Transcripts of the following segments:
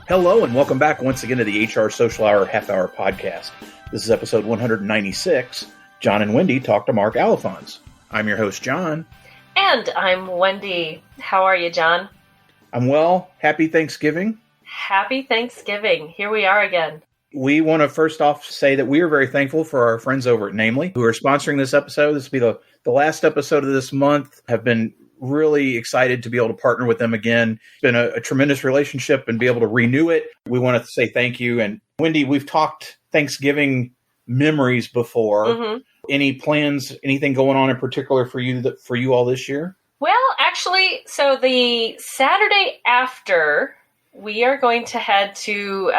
Hello and welcome back once again to the HR Social Hour Half Hour Podcast. This is episode 196. John and Wendy talk to Marc Alifanz. I'm your host, John. And I'm Wendy. How are you, John? I'm well. Happy Thanksgiving. Happy Thanksgiving. Here we are again. We want to first off say that we are very thankful for our friends over at Namely who are sponsoring this episode. This will be the last episode of this month. Have been really excited to be able to partner with them again. It's been a tremendous relationship and be able to renew it. We want to say thank you. And Wendy, we've talked Thanksgiving memories before. Mm-hmm. Any plans, anything going on in particular for you all this year? Well, actually, so the Saturday after, we are going to head to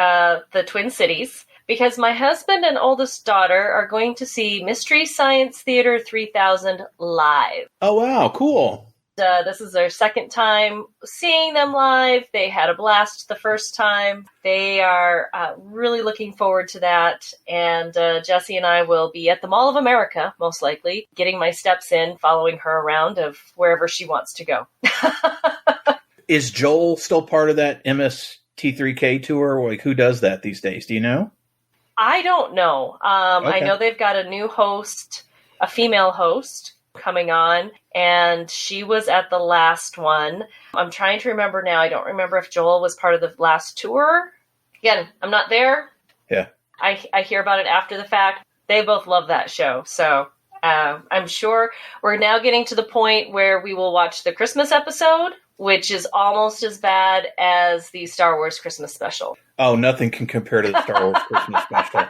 the Twin Cities because my husband and oldest daughter are going to see Mystery Science Theater 3000 live. Oh, wow. Cool. This is their second time seeing them live. They had a blast the first time. They are really looking forward to that. And Jessie and I will be at the Mall of America, most likely, getting my steps in, following her around of wherever she wants to go. Is Joel still part of that MST3K tour? Like, who does that these days? Do you know? I don't know. Okay. I know they've got a new host, a female host, coming on, and she was at the last one. I'm trying to remember now. I don't remember if Joel was part of the last tour. Again, I'm not there. Yeah. I hear about it after the fact. They both love that show. So I'm sure we're now getting to the point where we will watch the Christmas episode, which is almost as bad as the Star Wars Christmas special. Oh, nothing can compare to the Star Wars Christmas special.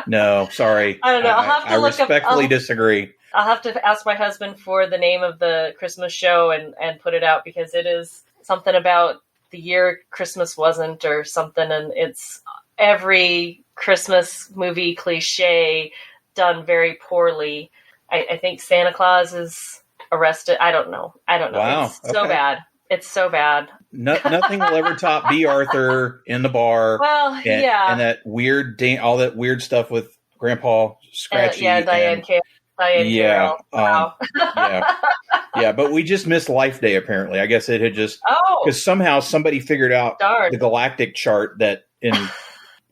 No, sorry. I don't know. I'll have to I respectfully disagree. I'll have to ask my husband for the name of the Christmas show and put it out because it is something about the year Christmas wasn't or something. And it's every Christmas movie cliche done very poorly. I think Santa Claus is arrested. I don't know. Wow. It's so bad. It's so bad. Nothing will ever top B. Arthur in the bar. Well, yeah. And that weird, all that weird stuff with Grandpa Scratchy. Diane Carroll. Wow. Yeah. But we just missed Life Day, apparently. I guess it had just... because somehow somebody figured out the galactic chart that in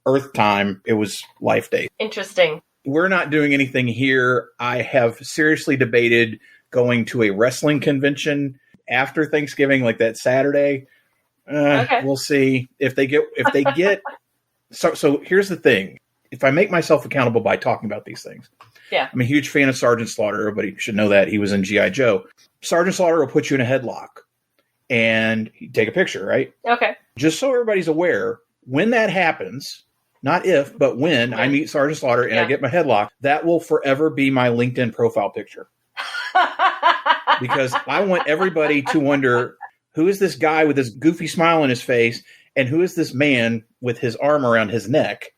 Earth time, it was Life Day. Interesting. We're not doing anything here. I have seriously debated going to a wrestling convention after Thanksgiving, like that Saturday. Okay. We'll see if they get. So here's the thing. If I make myself accountable by talking about these things, I'm a huge fan of Sergeant Slaughter. Everybody should know that. He was in G.I. Joe. Sergeant Slaughter will put you in a headlock and take a picture, right? Okay. Just so everybody's aware, when that happens, not if, but when I meet Sergeant Slaughter and I get my headlock, that will forever be my LinkedIn profile picture. Because I want everybody to wonder, who is this guy with this goofy smile on his face, and who is this man with his arm around his neck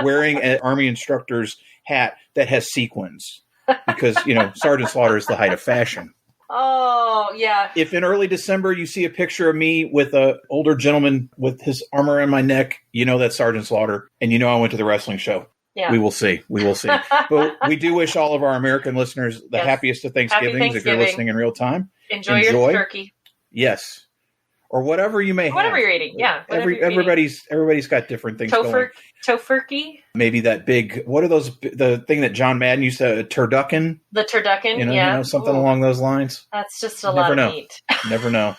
wearing an Army instructor's hat that has sequins? Because, Sergeant Slaughter is the height of fashion. Oh, yeah. If in early December you see a picture of me with an older gentleman with his arm around my neck, that's Sergeant Slaughter, and I went to the wrestling show. Yeah. We will see. But we do wish all of our American listeners the happiest of Thanksgivings if you're listening in real time. Enjoy your turkey. Yes. Or whatever you may have. Whatever you're eating, yeah. Everybody's got different things going. Tofurkey? Maybe that big, what are those, the thing that John Madden used to, turducken? The turducken, something along those lines. That's just a lot of meat. Never know.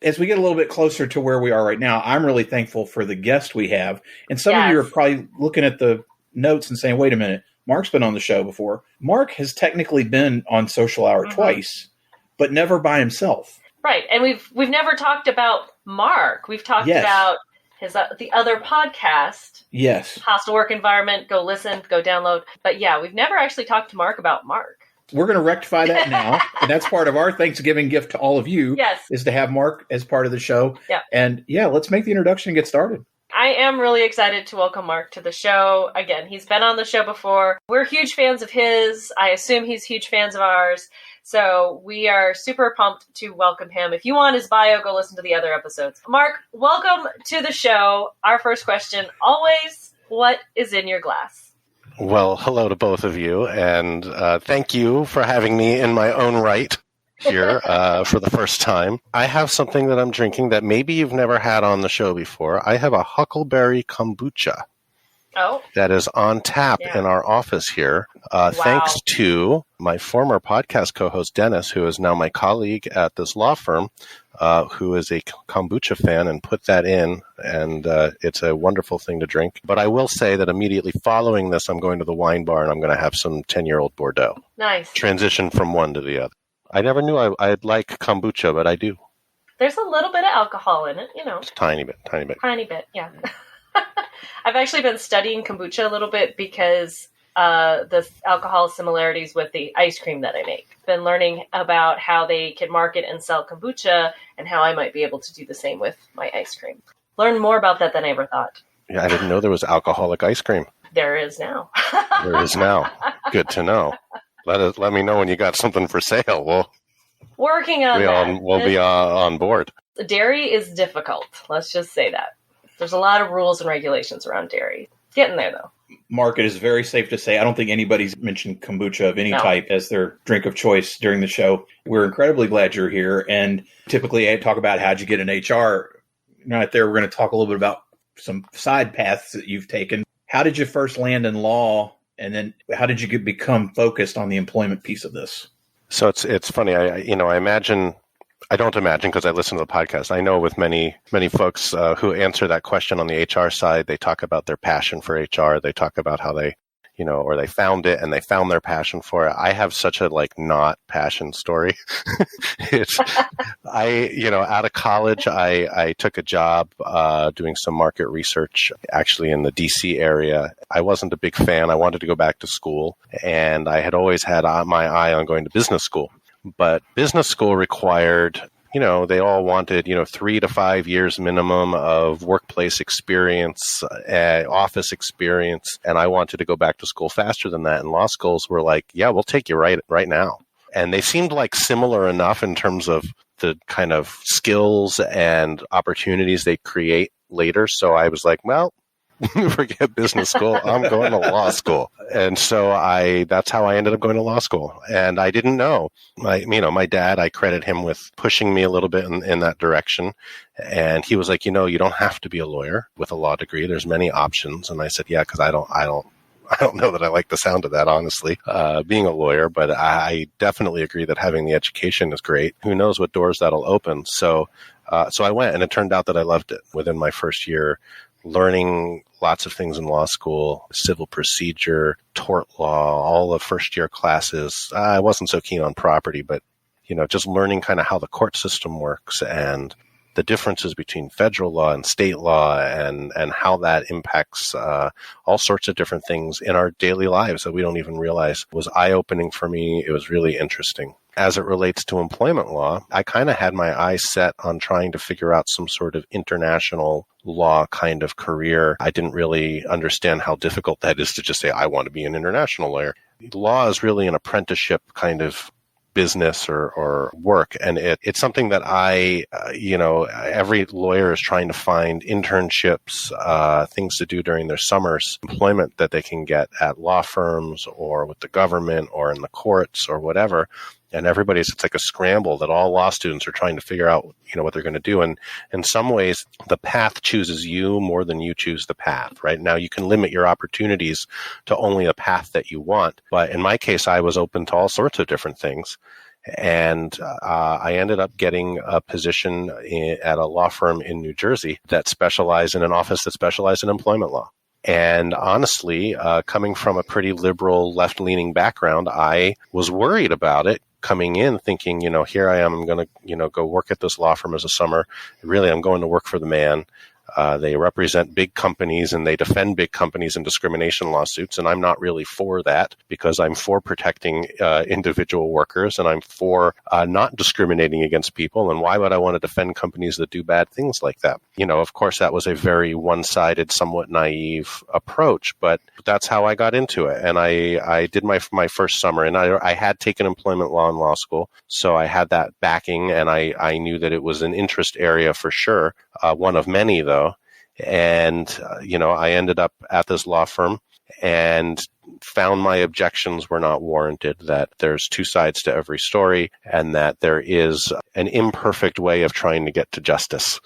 As we get a little bit closer to where we are right now, I'm really thankful for the guest we have. And some of you are probably looking at the notes and saying, wait a minute, Marc's been on the show before. Marc has technically been on Social Hour twice, but never by himself. Right. And we've never talked about Marc. We've talked about his the other podcast. Yes. Hostile Work Environment. Go listen, go download. But we've never actually talked to Marc about Marc. We're going to rectify that now. And that's part of our Thanksgiving gift to all of you. Yes. Is to have Marc as part of the show. Yeah. And let's make the introduction and get started. I am really excited to welcome Marc to the show. Again, he's been on the show before. We're huge fans of his. I assume he's huge fans of ours. So we are super pumped to welcome him. If you want his bio, go listen to the other episodes. Marc, welcome to the show. Our first question, always, what is in your glass? Well, hello to both of you, and thank you for having me in my own right. here for the first time. I have something that I'm drinking that maybe you've never had on the show before. I have a Huckleberry Kombucha. Oh. That is on tap in our office here. Wow. Thanks to my former podcast co-host, Dennis, who is now my colleague at this law firm, who is a kombucha fan and put that in. And it's a wonderful thing to drink. But I will say that immediately following this, I'm going to the wine bar and I'm going to have some 10-year-old Bordeaux. Nice. Transition from one to the other. I never knew I'd like kombucha, but I do. There's a little bit of alcohol in it, you know. Just tiny bit. Tiny bit, yeah. I've actually been studying kombucha a little bit because the alcohol similarities with the ice cream that I make. Been learning about how they can market and sell kombucha and how I might be able to do the same with my ice cream. Learned more about that than I ever thought. Yeah, I didn't know there was alcoholic ice cream. There is now. There is now. Good to know. Let me know when you got something for sale. We'll working on that. We'll be on board. Dairy is difficult. Let's just say that. There's a lot of rules and regulations around dairy. Getting there, though. Mark, it is very safe to say I don't think anybody's mentioned kombucha of any type as their drink of choice during the show. We're incredibly glad you're here. And typically I talk about how'd you get an HR. Right there, we're going to talk a little bit about some side paths that you've taken. How did you first land in law? And then how did you become focused on the employment piece of this? So it's funny. I don't imagine because I listen to the podcast. I know with many folks who answer that question on the HR side, they talk about their passion for HR. They talk about how they, or they found it and they found their passion for it. I have such a not passion story. Out of college, I took a job doing some market research actually in the DC area. I wasn't a big fan. I wanted to go back to school and I had always had my eye on going to business school. But business school required, they all wanted, 3 to 5 years minimum of workplace experience, office experience. And I wanted to go back to school faster than that. And law schools were like, yeah, we'll take you right now. And they seemed like similar enough in terms of the kind of skills and opportunities they create later. So I was like, well, forget business school. I'm going to law school. And so that's how I ended up going to law school. And I didn't know. My dad, I credit him with pushing me a little bit in that direction. And he was like, you don't have to be a lawyer with a law degree. There's many options. And I said, yeah, because I don't know that I like the sound of that, honestly, being a lawyer, but I definitely agree that having the education is great. Who knows what doors that'll open. So I went, and it turned out that I loved it within my first year. Learning lots of things in law school, civil procedure, tort law, all the first year classes. I wasn't so keen on property, but, just learning kind of how the court system works and the differences between federal law and state law and how that impacts all sorts of different things in our daily lives that we don't even realize was eye-opening for me. It was really interesting. As it relates to employment law, I kind of had my eyes set on trying to figure out some sort of international law kind of career. I didn't really understand how difficult that is to just say, I want to be an international lawyer. Law is really an apprenticeship kind of business or work. And it's something that every lawyer is trying to find internships, things to do during their summers, employment that they can get at law firms or with the government or in the courts or whatever. And it's like a scramble that all law students are trying to figure out, what they're going to do. And in some ways, the path chooses you more than you choose the path, right? Now, you can limit your opportunities to only a path that you want. But in my case, I was open to all sorts of different things. And I ended up getting a position at a law firm in New Jersey that specialized in an office that specialized in employment law. And honestly, coming from a pretty liberal left-leaning background, I was worried about it. Coming in thinking, here I am, I'm going to, go work at this law firm as a summer. Really, I'm going to work for the man. They represent big companies and they defend big companies in discrimination lawsuits. And I'm not really for that because I'm for protecting individual workers and I'm for not discriminating against people. And why would I want to defend companies that do bad things like that? Of course, that was a very one-sided, somewhat naive approach, but that's how I got into it. And I did my first summer and I had taken employment law in law school. So I had that backing and I knew that it was an interest area for sure. One of many, though. And, I ended up at this law firm and found my objections were not warranted, that there's two sides to every story, and that there is an imperfect way of trying to get to justice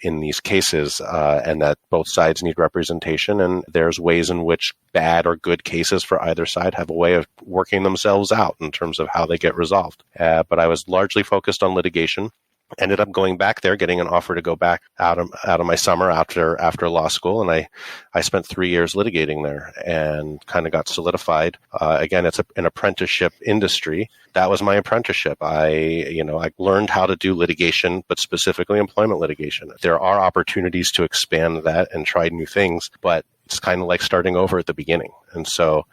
in these cases, and that both sides need representation, and there's ways in which bad or good cases for either side have a way of working themselves out in terms of how they get resolved. But I was largely focused on litigation. Ended up going back there, getting an offer to go back out of my summer after law school, and I spent 3 years litigating there and kind of got solidified. Again, it's an apprenticeship industry. That was my apprenticeship. I learned how to do litigation, but specifically employment litigation. There are opportunities to expand that and try new things, but it's kind of like starting over at the beginning. And so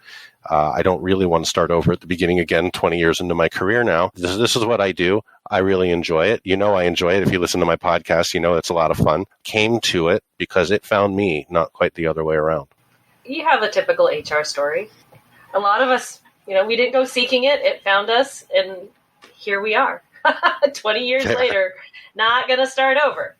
I don't really want to start over at the beginning again 20 years into my career now. This is what I do. I really enjoy it. I enjoy it. If you listen to my podcast, it's a lot of fun. Came to it because it found me, not quite the other way around. You have a typical HR story. A lot of us, we didn't go seeking it. It found us, and here we are. 20 years later, not going to start over.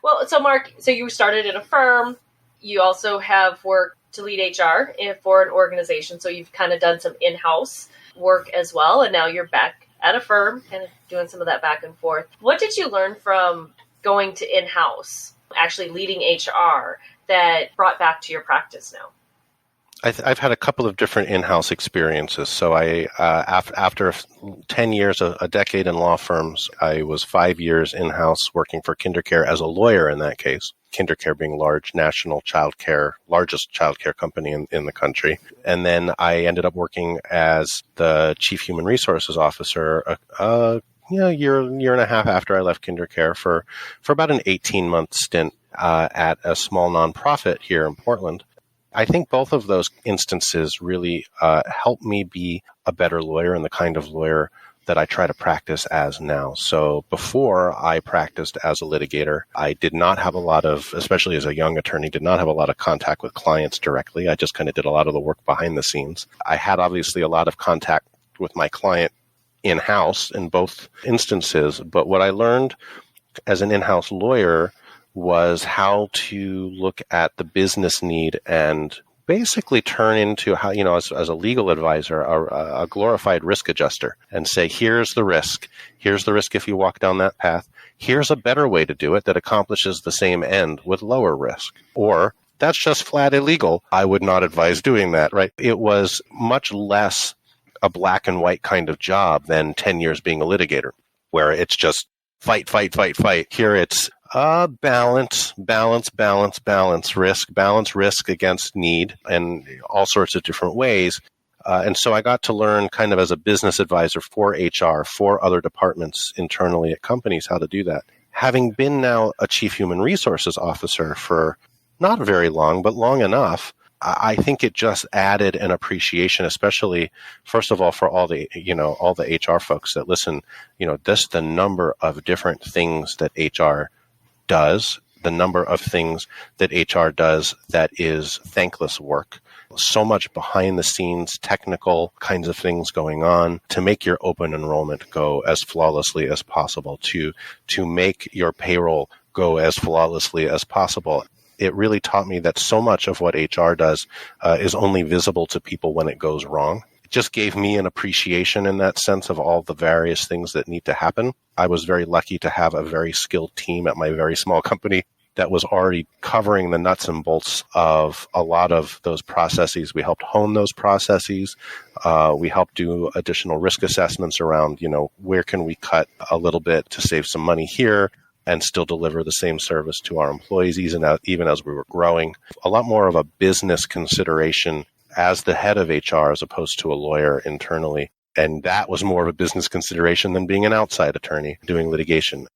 Well, so Mark, you started in a firm. You also have worked to lead HR for an organization. So you've kind of done some in-house work as well. And now you're back at a firm, kind of doing some of that back and forth. What did you learn from going to in-house, actually leading HR, that brought back to your practice now? I've had a couple of different in-house experiences. So after 10 years, a decade in law firms, I was 5 years in-house working for KinderCare as a lawyer in that case. KinderCare being large national largest childcare company in the country. And then I ended up working as the chief human resources officer a year and a half after I left KinderCare for about an 18-month stint at a small nonprofit here in Portland. I think both of those instances really helped me be a better lawyer and the kind of lawyer that I try to practice as now. So before I practiced as a litigator, I did not have a lot of, especially as a young attorney, did not have a lot of contact with clients directly. I just kind of did a lot of the work behind the scenes. I had obviously a lot of contact with my client in-house in both instances, but what I learned as an in-house lawyer was how to look at the business need and basically turn into how, as a legal advisor, a glorified risk adjuster, and say, here's the risk. Here's the risk if you walk down that path. Here's a better way to do it that accomplishes the same end with lower risk. Or that's just flat illegal. I would not advise doing that, right? It was much less a black and white kind of job than 10 years being a litigator, where it's just fight. Here it's balance risk against need and all sorts of different ways. And so I got to learn kind of as a business advisor for HR, for other departments internally at companies, how to do that. Having been now a chief human resources officer for not very long, but long enough, I think it just added an appreciation, especially, first of all, for all the HR folks that listen, just the number of different things that HR does, the number of things that HR does that is thankless work. So much behind the scenes, technical kinds of things going on to make your open enrollment go as flawlessly as possible, to make your payroll go as flawlessly as possible. It really taught me that so much of what HR does is only visible to people when it goes wrong. It just gave me an appreciation in that sense of all the various things that need to happen. I was very lucky to have a very skilled team at my very small company that was already covering the nuts and bolts of a lot of those processes. We helped hone those processes. We helped do additional risk assessments around, where can we cut a little bit to save some money here and still deliver the same service to our employees, even as we were growing. A lot more of a business consideration as the head of HR as opposed to a lawyer internally. And that was more of a business consideration than being an outside attorney doing litigation.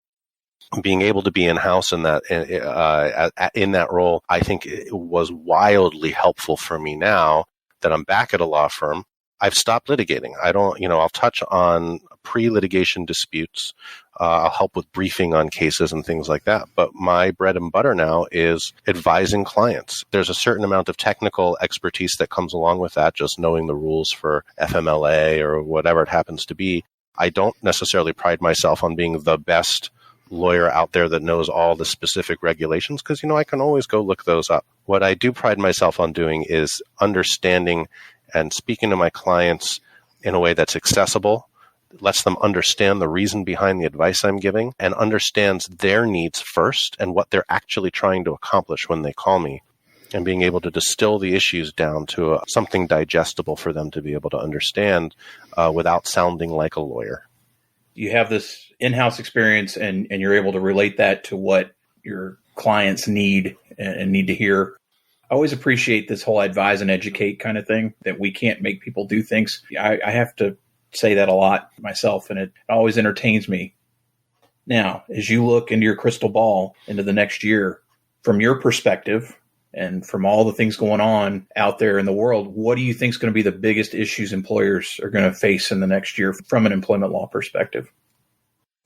Being able to be in-house in that role, I think it was wildly helpful for me now that I'm back at a law firm. I've stopped litigating. I'll touch on pre-litigation disputes. I'll help with briefing on cases and things like that. But my bread and butter now is advising clients. There's a certain amount of technical expertise that comes along with that, just knowing the rules for FMLA or whatever it happens to be. I don't necessarily pride myself on being the best lawyer out there that knows all the specific regulations, because, I can always go look those up. What I do pride myself on doing is understanding and speaking to my clients in a way that's accessible, lets them understand the reason behind the advice I'm giving, and understands their needs first and what they're actually trying to accomplish when they call me, and being able to distill the issues down to something digestible for them to be able to understand without sounding like a lawyer. You have this in-house experience and you're able to relate that to what your clients need and need to hear. I always appreciate this whole advise and educate kind of thing, that we can't make people do things. I have to say that a lot myself, and it always entertains me. Now, as you look into your crystal ball into the next year, from your perspective and from all the things going on out there in the world, what do you think is going to be the biggest issues employers are going to face in the next year from an employment law perspective?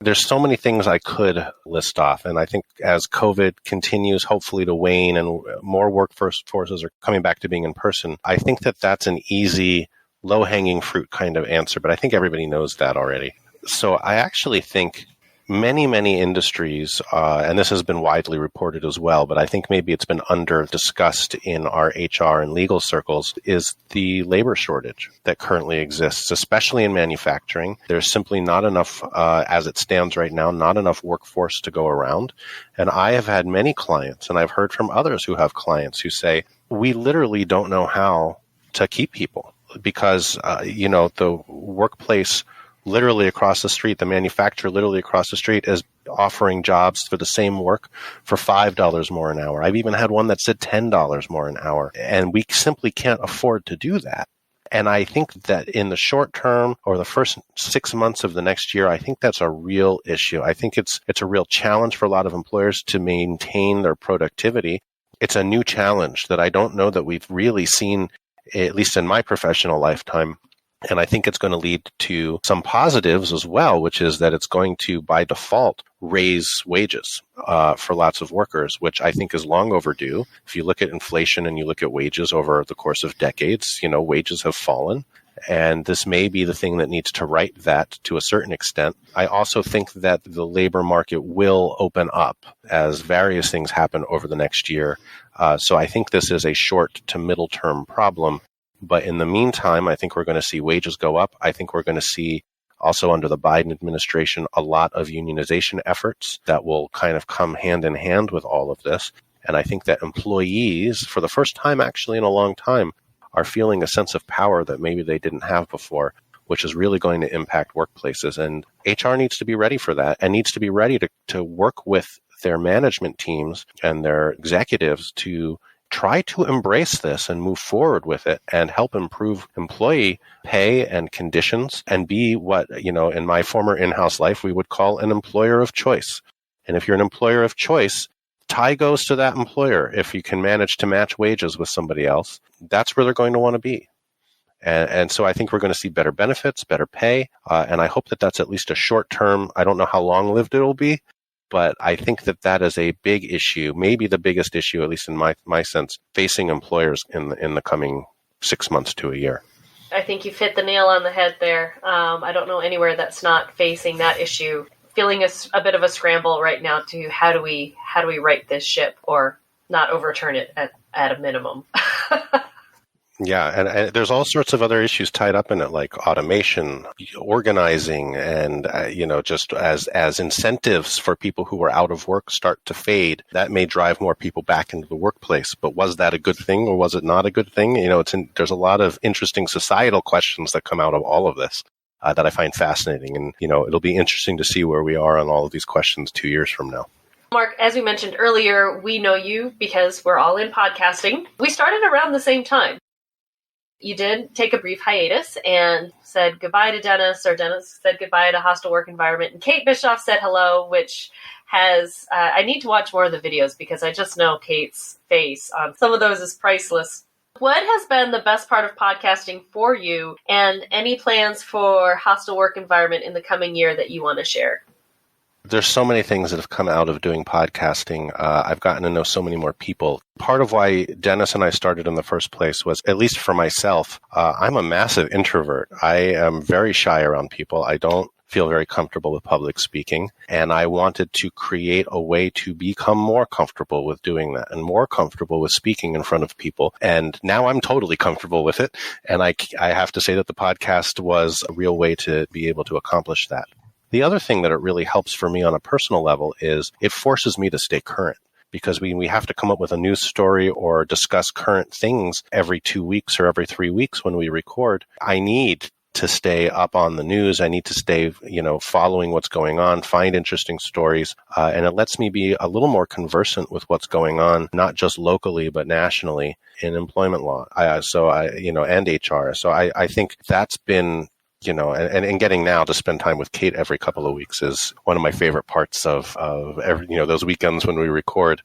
There's so many things I could list off. And I think as COVID continues, hopefully, to wane and more workforces are coming back to being in person, I think that that's an easy, low-hanging fruit kind of answer. But I think everybody knows that already. So I actually think many industries, and this has been widely reported as well, but I think maybe it's been under-discussed in our HR and legal circles, is the labor shortage that currently exists, especially in manufacturing. There's simply not enough, as it stands right now, not enough workforce to go around. And I have had many clients, and I've heard from others who have clients who say, we literally don't know how to keep people because, the workplace literally across the street, the manufacturer literally across the street is offering jobs for the same work for $5 more an hour. I've even had one that said $10 more an hour, and we simply can't afford to do that. And I think that in the short term or the first 6 months of the next year, I think that's a real issue. I think it's a real challenge for a lot of employers to maintain their productivity. It's a new challenge that I don't know that we've really seen, at least in my professional lifetime. And I think it's going to lead to some positives as well, which is that it's going to, by default, raise wages for lots of workers, which I think is long overdue. If you look at inflation and you look at wages over the course of decades, wages have fallen. And this may be the thing that needs to right that to a certain extent. I also think that the labor market will open up as various things happen over the next year. So I think this is a short to middle term problem. But in the meantime, I think we're going to see wages go up. I think we're going to see also under the Biden administration a lot of unionization efforts that will kind of come hand in hand with all of this. And I think that employees, for the first time actually in a long time, are feeling a sense of power that maybe they didn't have before, which is really going to impact workplaces. And HR needs to be ready for that and needs to be ready to work with their management teams and their executives to try to embrace this and move forward with it and help improve employee pay and conditions and be what, in my former in-house life, we would call an employer of choice. And if you're an employer of choice, tie goes to that employer. If you can manage to match wages with somebody else, that's where they're going to want to be. And so I think we're going to see better benefits, better pay. And I hope that that's at least a short term. I don't know how long lived it will be. But I think that is a big issue, maybe the biggest issue, at least in my sense, facing employers in the coming 6 months to a year. I think you've hit the nail on the head there. I don't know anywhere that's not facing that issue. Feeling a bit of a scramble right now to how do we right this ship or not overturn it at a minimum. Yeah, and there's all sorts of other issues tied up in it, like automation, organizing, and just as incentives for people who are out of work start to fade, that may drive more people back into the workplace. But was that a good thing or was it not a good thing? There's a lot of interesting societal questions that come out of all of this that I find fascinating, and it'll be interesting to see where we are on all of these questions 2 years from now. Mark, as we mentioned earlier, we know you because we're all in podcasting. We started around the same time. You did take a brief hiatus and said goodbye to Dennis, or Dennis said goodbye to Hostile Work Environment. And Kate Bischoff said hello, which has, I need to watch more of the videos because I just know Kate's face on some of those is priceless. What has been the best part of podcasting for you, and any plans for Hostile Work Environment in the coming year that you want to share? There's so many things that have come out of doing podcasting. I've gotten to know so many more people. Part of why Dennis and I started in the first place was, at least for myself, I'm a massive introvert. I am very shy around people. I don't feel very comfortable with public speaking. And I wanted to create a way to become more comfortable with doing that and more comfortable with speaking in front of people. And now I'm totally comfortable with it. And I have to say that the podcast was a real way to be able to accomplish that. The other thing that it really helps for me on a personal level is it forces me to stay current. Because we have to come up with a news story or discuss current things every 2 weeks or every 3 weeks when we record. I need to stay up on the news. I need to stay, following what's going on, find interesting stories. And it lets me be a little more conversant with what's going on, not just locally, but nationally in employment law. And HR. So I think that's been, and getting now to spend time with Kate every couple of weeks is one of my favorite parts of every, those weekends when we record.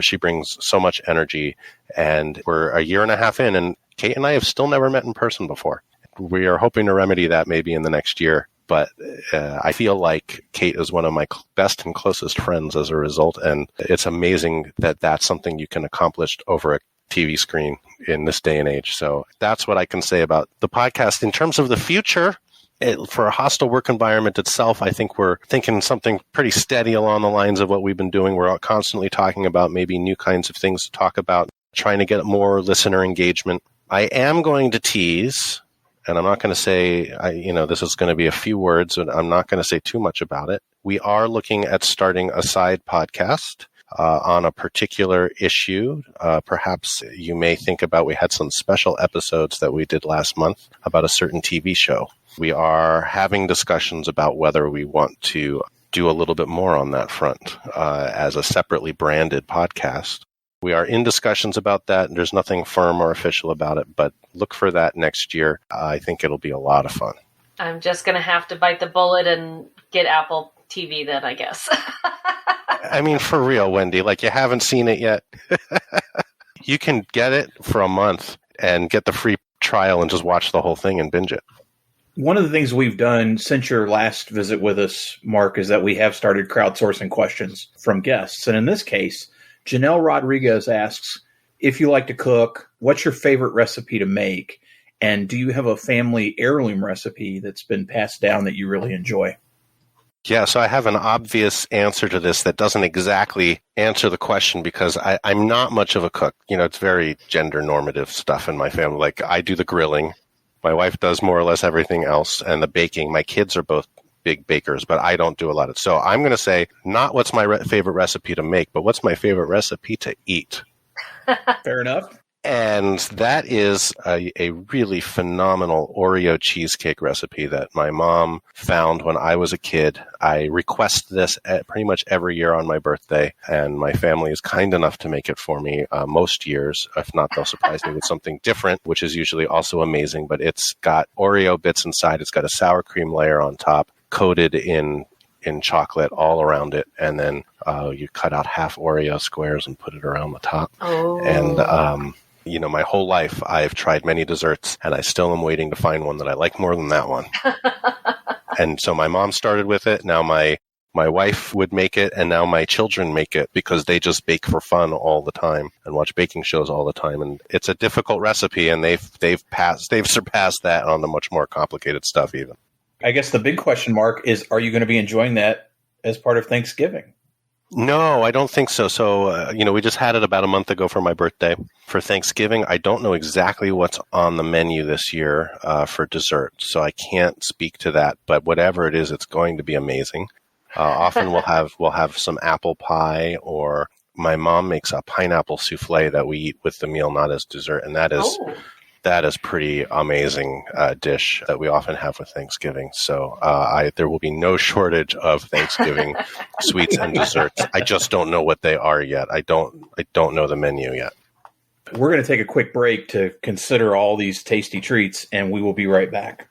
She brings so much energy, and we're a year and a half in, and Kate and I have still never met in person before. We are hoping to remedy that maybe in the next year, but I feel like Kate is one of my best and closest friends as a result, and it's amazing that that's something you can accomplish over a TV screen in this day and age. So that's what I can say about the podcast. In terms of the future, for a hostile work environment itself, I think we're thinking something pretty steady along the lines of what we've been doing. We're constantly talking about maybe new kinds of things to talk about, trying to get more listener engagement. I am going to tease, and I'm not going to say, this is going to be a few words, and I'm not going to say too much about it. We are looking at starting a side podcast on a particular issue. Perhaps you may think about, we had some special episodes that we did last month about a certain TV show. We are having discussions about whether we want to do a little bit more on that front as a separately branded podcast. We are in discussions about that, and there's nothing firm or official about it, but look for that next year. I think it'll be a lot of fun. I'm just going to have to bite the bullet and get Apple TV then, I guess. I mean, for real, Wendy, you haven't seen it yet. You can get it for a month and get the free trial and just watch the whole thing and binge it. One of the things we've done since your last visit with us, Mark, is that we have started crowdsourcing questions from guests. And in this case, Janelle Rodriguez asks, if you like to cook, what's your favorite recipe to make? And do you have a family heirloom recipe that's been passed down that you really enjoy? Yeah, so I have an obvious answer to this that doesn't exactly answer the question because I'm not much of a cook. It's very gender normative stuff in my family. I do the grilling. My wife does more or less everything else, and the baking. My kids are both big bakers, but I don't do a lot of it. So I'm going to say not what's my favorite recipe to make, but what's my favorite recipe to eat. Fair enough. And that is a really phenomenal Oreo cheesecake recipe that my mom found when I was a kid. I request this pretty much every year on my birthday, and my family is kind enough to make it for me most years. If not, they'll surprise me with something different, which is usually also amazing. But it's got Oreo bits inside. It's got a sour cream layer on top, coated in chocolate all around it, and then you cut out half Oreo squares and put it around the top. Oh. And my whole life I've tried many desserts, and I still am waiting to find one that I like more than that one. And so my mom started with it. Now my wife would make it, and now my children make it because they just bake for fun all the time and watch baking shows all the time. And it's a difficult recipe, and they've surpassed that on the much more complicated stuff even. I guess the big question mark is, are you going to be enjoying that as part of Thanksgiving? No, I don't think so. So, we just had it about a month ago for my birthday. For Thanksgiving, I don't know exactly what's on the menu this year for dessert, so I can't speak to that. But whatever it is, it's going to be amazing. Often we'll have some apple pie, or my mom makes a pineapple souffle that we eat with the meal, not as dessert, and that is pretty amazing dish that we often have with Thanksgiving. So there will be no shortage of Thanksgiving sweets and desserts. I just don't know what they are yet. I don't know the menu yet. We're going to take a quick break to consider all these tasty treats, and we will be right back.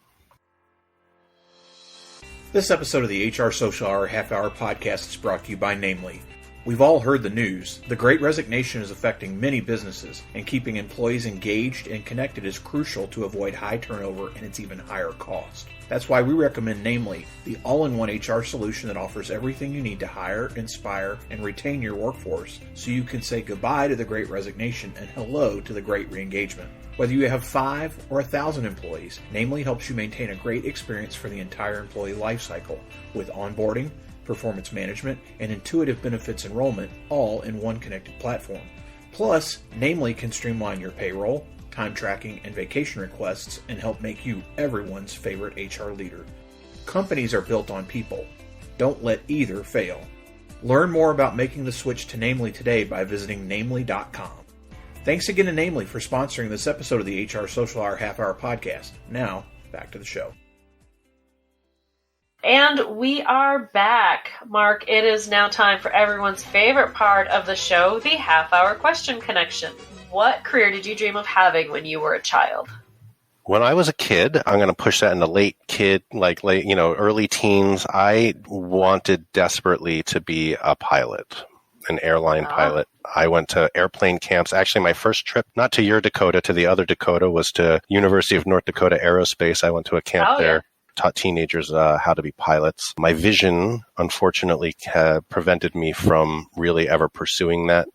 This episode of the HR Social Hour Half Hour Podcast is brought to you by Namely. We've all heard the news. The Great Resignation is affecting many businesses, and keeping employees engaged and connected is crucial to avoid high turnover and its even higher cost. That's why we recommend Namely, the all-in-one HR solution that offers everything you need to hire, inspire, and retain your workforce so you can say goodbye to the Great Resignation and hello to the Great Reengagement. Whether you have 5 or 1,000 employees, Namely helps you maintain a great experience for the entire employee lifecycle with onboarding, performance management, and intuitive benefits enrollment all in one connected platform. Plus, Namely can streamline your payroll, time tracking, and vacation requests and help make you everyone's favorite HR leader. Companies are built on people. Don't let either fail. Learn more about making the switch to Namely today by visiting namely.com. Thanks again to Namely for sponsoring this episode of the HR Social Hour Half Hour Podcast. Now, back to the show. And we are back. Mark, it is now time for everyone's favorite part of the show, the half-hour question connection. What career did you dream of having when you were a child? When I was a kid, I'm going to push that into early teens, I wanted desperately to be a pilot, an airline pilot. I went to airplane camps. Actually, my first trip, not to your Dakota, to the other Dakota, was to University of North Dakota Aerospace. I went to a camp there. Taught teenagers how to be pilots. My vision, unfortunately, prevented me from really ever pursuing that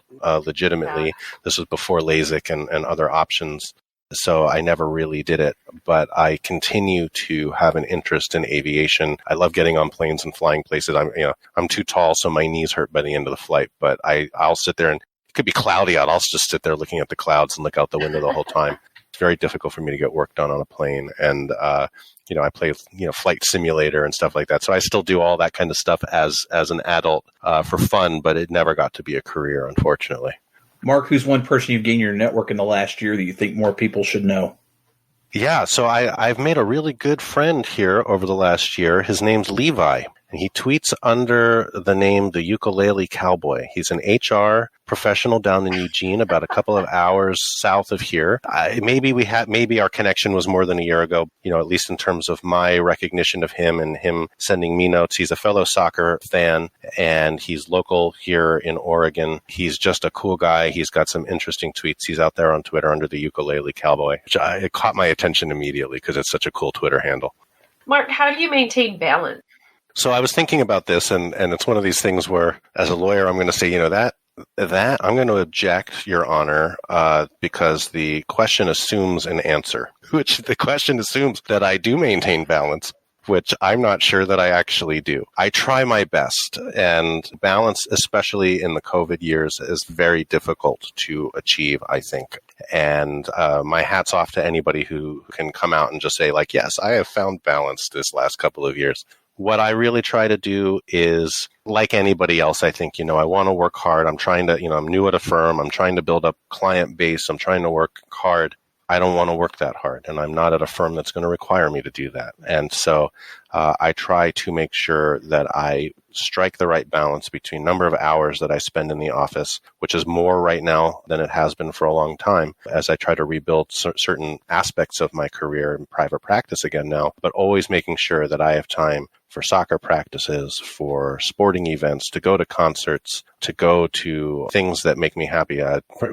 legitimately. Yeah. This was before LASIK and other options. So I never really did it, but I continue to have an interest in aviation. I love getting on planes and flying places. I'm too tall, so my knees hurt by the end of the flight, but I'll sit there, and it could be cloudy out. I'll just sit there looking at the clouds and look out the window the whole time. It's very difficult for me to get work done on a plane. And, I play, flight simulator and stuff like that. So I still do all that kind of stuff as an adult for fun, but it never got to be a career, unfortunately. Mark, who's one person you've gained your network in the last year that you think more people should know? Yeah, so I've made a really good friend here over the last year. His name's Levi, and he tweets under the name The Ukulele Cowboy. He's an HR professional down in Eugene, about a couple of hours south of here. Maybe our connection was more than a year ago, at least in terms of my recognition of him and him sending me notes. He's a fellow soccer fan, and he's local here in Oregon. He's just a cool guy. He's got some interesting tweets. He's out there on Twitter under The Ukulele Cowboy, which it caught my attention immediately because it's such a cool Twitter handle. Mark, how do you maintain balance? So I was thinking about this, and it's one of these things where, as a lawyer, I'm going to say, that I'm going to object, Your Honor, because the question assumes an answer, which the question assumes that I do maintain balance, which I'm not sure that I actually do. I try my best, and balance, especially in the COVID years, is very difficult to achieve, I think. And my hat's off to anybody who can come out and just say, yes, I have found balance this last couple of years. What I really try to do is, like anybody else, I think, I want to work hard. I'm trying to, I'm new at a firm. I'm trying to build up client base. I'm trying to work hard. I don't want to work that hard, and I'm not at a firm that's going to require me to do that. And so I try to make sure that I strike the right balance between number of hours that I spend in the office, which is more right now than it has been for a long time, as I try to rebuild certain aspects of my career in private practice again now, but always making sure that I have time for soccer practices, for sporting events, to go to concerts, to go to things that make me happy,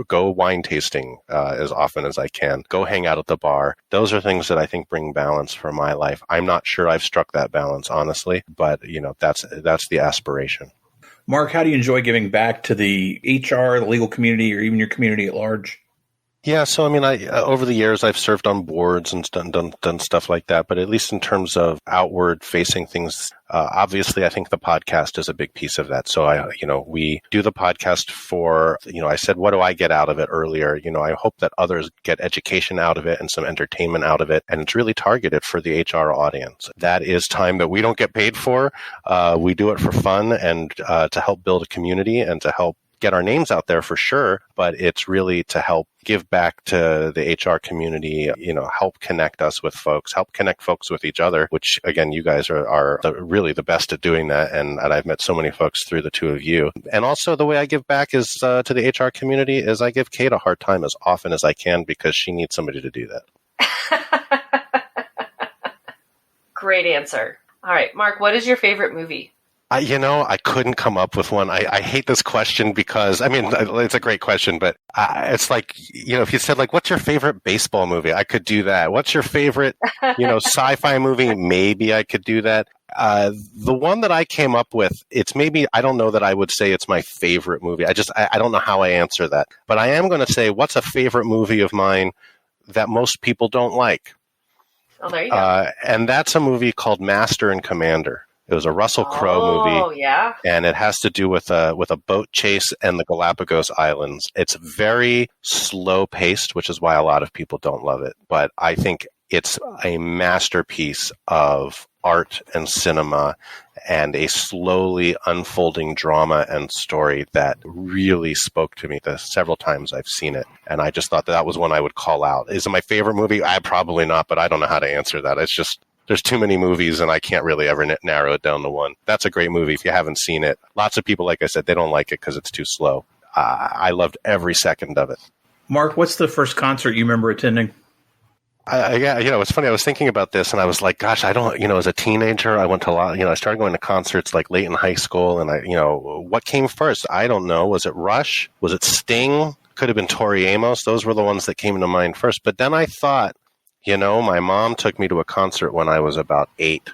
go wine tasting as often as I can, go hang out at the bar. Those are things that I think bring balance for my life. I'm not sure I've struck that balance, honestly, but that's the aspiration. Mark, how do you enjoy giving back to the HR, the legal community, or even your community at large? Yeah, so I over the years I've served on boards and done stuff like that, but at least in terms of outward facing things, obviously I think the podcast is a big piece of that. So we do the podcast for, I said, what do I get out of it earlier? I hope that others get education out of it and some entertainment out of it, and it's really targeted for the HR audience. That is time that we don't get paid for. We do it for fun and to help build a community and to help get our names out there for sure, but it's really to help give back to the HR community, help connect us with folks, help connect folks with each other, which again, you guys are really the best at doing that. And I've met so many folks through the two of you. And also the way I give back is to the HR community is I give Kate a hard time as often as I can because she needs somebody to do that. Great answer. All right, Mark, what is your favorite movie? I couldn't come up with one. I hate this question because, it's a great question, but it's like, if you said, what's your favorite baseball movie? I could do that. What's your favorite, sci-fi movie? Maybe I could do that. The one that I came up with, I don't know that I would say it's my favorite movie. I don't know how I answer that. But I am going to say, what's a favorite movie of mine that most people don't like. Oh, there you go. And that's a movie called Master and Commander. It was a Russell Crowe movie. Oh, yeah. And it has to do with a boat chase and the Galapagos Islands. It's very slow paced, which is why a lot of people don't love it. But I think it's a masterpiece of art and cinema and a slowly unfolding drama and story that really spoke to me the several times I've seen it. And I just thought that was one I would call out. Is it my favorite movie? Probably not, but I don't know how to answer that. It's just, there's too many movies and I can't really ever narrow it down to one. That's a great movie if you haven't seen it. Lots of people, like I said, they don't like it because it's too slow. I loved every second of it. Mark, what's the first concert you remember attending? Yeah, it's funny. I was thinking about this and I was like, gosh, I don't, as a teenager, I went to a lot, I started going to concerts like late in high school and what came first? I don't know. Was it Rush? Was it Sting? Could have been Tori Amos. Those were the ones that came to mind first. But then I thought, my mom took me to a concert when I was about 8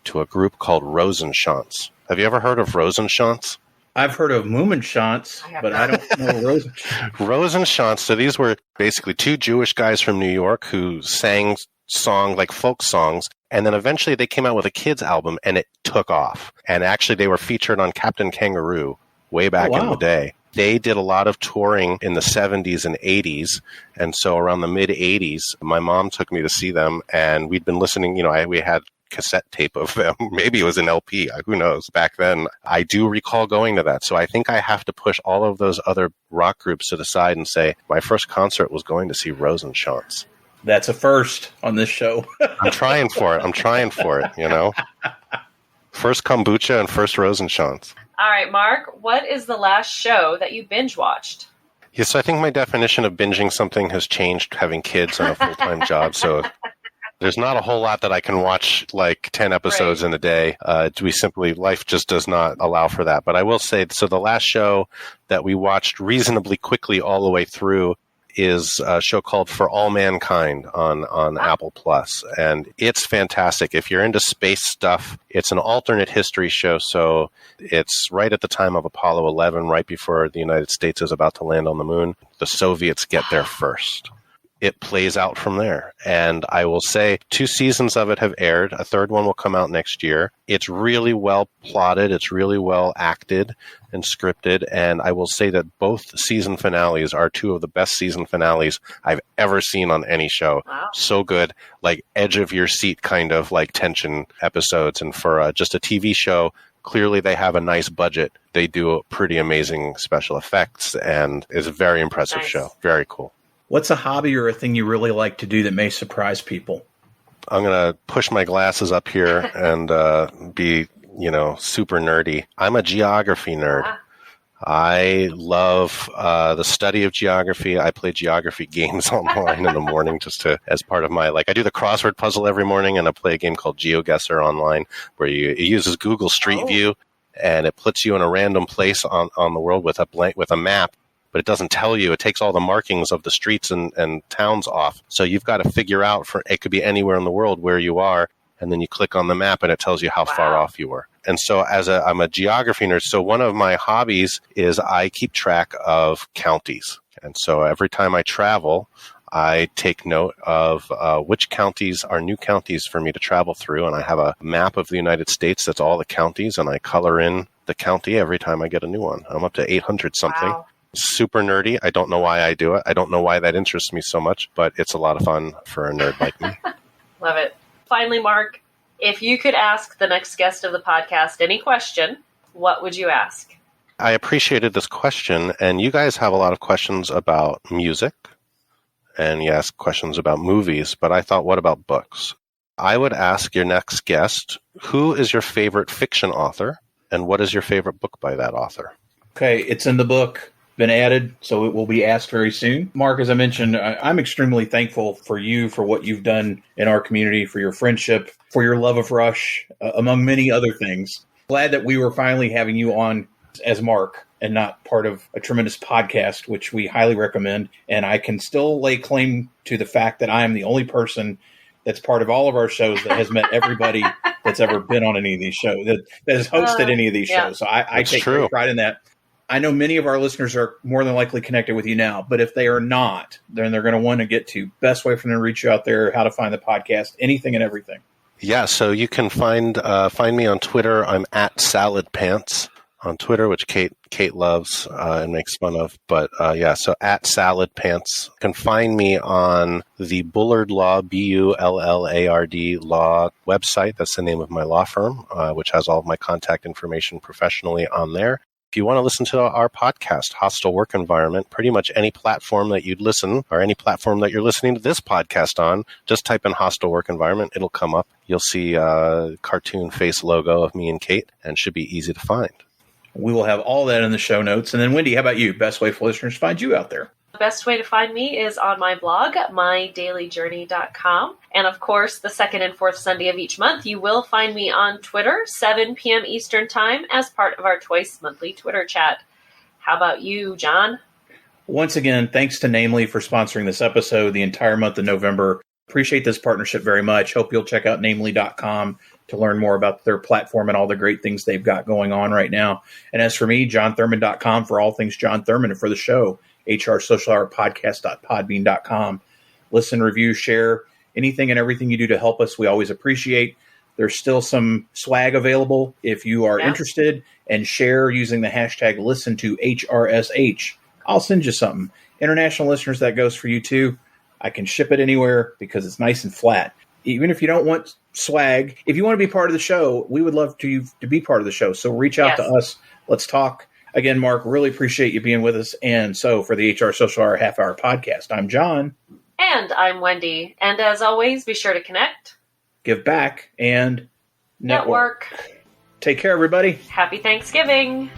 to a group called Rosenschantz. Have you ever heard of Rosenschantz? I've heard of Moomenschantz, but I don't know Rosenschantz. Rosenschantz. So these were basically 2 Jewish guys from New York who sang songs like folk songs. And then eventually they came out with a kids album and it took off. And actually they were featured on Captain Kangaroo way back in the day. They did a lot of touring in the 70s and 80s. And so around the mid 80s, my mom took me to see them and we'd been listening, we had cassette tape of them. Maybe it was an LP. Who knows? Back then, I do recall going to that. So I think I have to push all of those other rock groups to the side and say, my first concert was going to see Rosenschantz. That's a first on this show. I'm trying for it, First kombucha and first Rosenschantz. All right, Mark, what is the last show that you binge watched? Yes, I think my definition of binging something has changed having kids and a full-time job. So there's not a whole lot that I can watch like 10 episodes in a day. Life just does not allow for that. But I will say, so the last show that we watched reasonably quickly all the way through is a show called For All Mankind on Apple Plus. And it's fantastic. If you're into space stuff, it's an alternate history show. So it's right at the time of Apollo 11, right before the United States is about to land on the moon. The Soviets get there first. It plays out from there. And I will say 2 seasons of it have aired. A third one will come out next year. It's really well plotted. It's really well acted and scripted. And I will say that both season finales are 2 of the best season finales I've ever seen on any show. Wow. So good, like edge of your seat kind of like tension episodes. And for just a TV show, clearly they have a nice budget. They do pretty amazing special effects and it's a very impressive show. Very cool. What's a hobby or a thing you really like to do that may surprise people? I'm going to push my glasses up here and be, super nerdy. I'm a geography nerd. I love the study of geography. I play geography games online in the morning as part of my, I do the crossword puzzle every morning and I play a game called Geoguesser Online where it uses Google Street View and it puts you in a random place on the world with a map. But it doesn't tell you. It takes all the markings of the streets and towns off. So you've got to figure out it could be anywhere in the world where you are. And then you click on the map and it tells you how far off you are. And so I'm a geography nerd. So one of my hobbies is I keep track of counties. And so every time I travel, I take note of which counties are new counties for me to travel through. And I have a map of the United States that's all the counties. And I color in the county every time I get a new one. I'm up to 800 something. Wow. Super nerdy. I don't know why I do it. I don't know why that interests me so much, but it's a lot of fun for a nerd like me. Love it. Finally, Mark, if you could ask the next guest of the podcast any question, what would you ask? I appreciated this question, and you guys have a lot of questions about music, and you ask questions about movies, but I thought, what about books? I would ask your next guest, who is your favorite fiction author, and what is your favorite book by that author? Okay, it's in the book. Been added, so it will be asked very soon. Mark, as I mentioned, I'm extremely thankful for you, for what you've done in our community, for your friendship, for your love of Rush, among many other things. Glad that we were finally having you on as Mark and not part of a tremendous podcast, which we highly recommend. And I can still lay claim to the fact that I am the only person that's part of all of our shows that has met everybody that's ever been on any of these shows, that has hosted any of these shows. So I take great pride in that. I know many of our listeners are more than likely connected with you now, but if they are not, then they're going to want to get to best way for them to reach you out there, how to find the podcast, anything and everything. Yeah, so you can find me on Twitter. I'm at Salad Pants on Twitter, which Kate loves and makes fun of. But so at Salad Pants. You can find me on the Bullard Law, Bullard Law website. That's the name of my law firm, which has all of my contact information professionally on there. If you want to listen to our podcast, Hostile Work Environment, pretty much any platform that you'd listen or any platform that you're listening to this podcast on, just type in Hostile Work Environment. It'll come up. You'll see a cartoon face logo of me and Kate, and should be easy to find. We will have all that in the show notes. And then, Wendy, how about you? Best way for listeners to find you out there? The best way to find me is on my blog, mydailyjourney.com. And of course, the second and fourth Sunday of each month, you will find me on Twitter, 7 p.m. Eastern Time, as part of our twice monthly Twitter chat. How about you, John? Once again, thanks to Namely for sponsoring this episode the entire month of November. Appreciate this partnership very much. Hope you'll check out namely.com to learn more about their platform and all the great things they've got going on right now. And as for me, johnthurman.com for all things John Thurman, and for the show, hrsocialhourpodcast.podbean.com. Listen, review, share, anything and everything you do to help us, we always appreciate. There's still some swag available if you are interested, and share using the hashtag listen to HRSH. I'll send you something. International listeners, that goes for you too. I can ship it anywhere because it's nice and flat. Even if you don't want swag, if you want to be part of the show, we would love to be part of the show. So reach out to us. Let's talk. Again, Mark, really appreciate you being with us. And so for the HR Social Hour Half Hour Podcast, I'm John. And I'm Wendy. And as always, be sure to connect, give back, and network. Network. Take care, everybody. Happy Thanksgiving.